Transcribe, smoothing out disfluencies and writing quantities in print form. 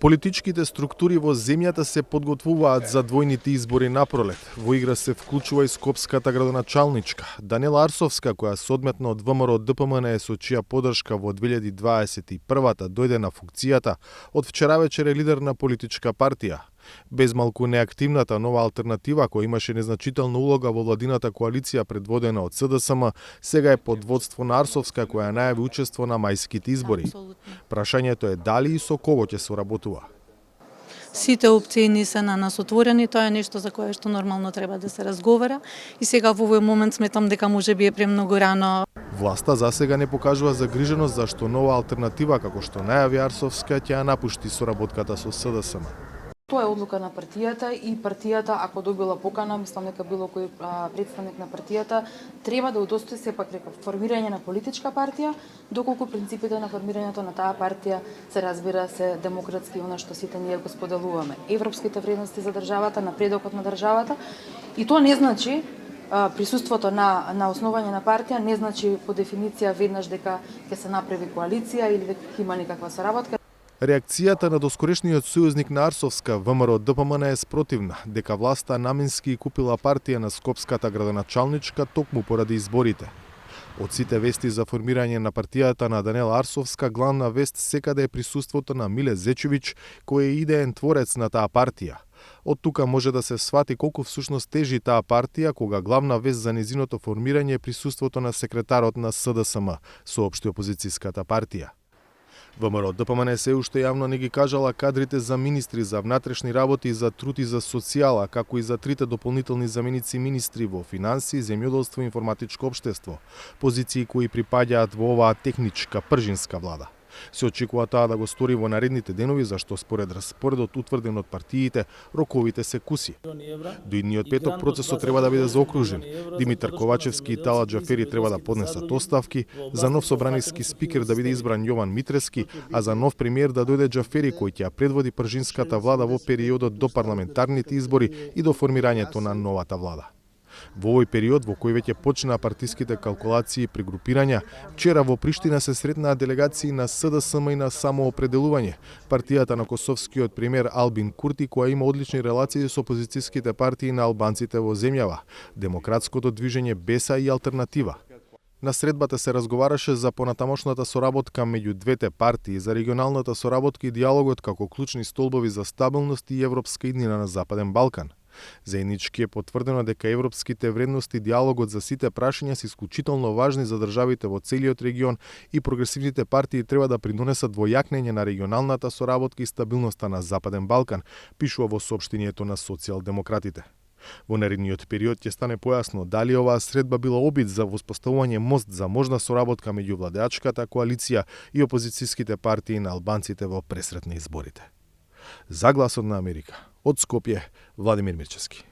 Политичките структури во земјата се подготвуваат за двојните избори напролет. Во игра се вклучува и скопската градоначалничка. Данела Арсовска, која соодметно од ВМРО ДПМН со чија поддршка во 2021-та дојде на функцијата, од вчера вечер е лидер на политичка партија. Без малку неактивната нова алтернатива, која имаше незначителна улога во владината коалиција предводена од СДСМ, сега е под водство на Арсовска, која најави учество на мајските избори. Прашањето е дали и со кого ќе соработува. Сите опции ни се на нас отворени, тоа е нешто за кое што нормално треба да се разговара и сега во овој момент сметам дека можеби е премногу рано. Власта засега не покажува загриженост зашто нова алтернатива, како што најави Арсовска, ќе ја напушти соработката со СДСМ. Тоа е одлука на партијата и партијата, ако добила покана, мислам дека било кој представник на партијата, треба да удостои сепак дека формирање на политичка партија, доколку принципите на формирањето на таа партија се разбира се демократски, она што сите ние го споделуваме. Европските вредности за државата, напредокот на државата, и тоа не значи присуството на основање на партија, не значи по дефиниција веднаш дека ќе се направи коалиција или дека има некаква соработка. Реакцијата на доскорешниот сојузник на Арсовска, ВМРО ДПМН, е спротивна, дека власта наменски купила партија на скопската градоначалничка токму поради изборите. Од сите вести за формирање на партијата на Данела Арсовска, главна вест секаде е присуството на Миле Зечевиќ, кој е идеен творец на таа партија. Од тука може да се свати колку всушност тежи таа партија, кога главна вест за незиното формирање е присуството на секретарот на СДСМ, соопшти опозицијската партија. ВМРО ДПМН се уште јавно не ги кажала кадрите за министри за внатрешни работи, за труд и за социјала, како и за трите дополнителни заменици министри во финансии, земјоделство и информатичко општество, позиции кои припаѓаат во оваа техничка пржинска влада. Се очекува таа да го стори во наредните денови, зашто според распоредот утврден од партиите, роковите се куси. До идниот петок процесот треба да биде заокружен. Димитар Ковачевски и Талат Џафери треба да поднесат оставки, за нов собраниски спикер да биде избран Јован Митрески, а за нов премиер да дојде Џафери, кој ќе ја предводи пржинската влада во периодот до парламентарните избори и до формирањето на новата влада. Во овој период, во кој веќе почнаа партиските калкулации и прегрупирања, вчера во Приштина се сретнаа делегации на СДСМ и на самоопределување, партијата на косовскиот премиер Албин Курти, која има одлични релации со опозицијските партии на албанците во земјава, демократското движење Беса и Алтернатива. На средбата се разговараше за понатамошната соработка меѓу двете партии, за регионалната соработка и диалогот како клучни столбови за стабилност и европска иднина на Западен Балкан. Заеднички е потврдено дека европските вредности и диалогот за сите прашања се исклучително важни за државите во целиот регион и прогресивните партии треба да придонесат во јакнење на регионалната соработка и стабилноста на Западен Балкан, пишува во соопштението на социјалдемократите. Во наредниот период ќе стане појасно дали оваа средба била обид за воспоставување мост за можна соработка меѓу владеачката коалиција и опозицијските партии на албанците во пресрет на изборите. За Гласот на Америка, од Скопје, Владимир Мирчевски.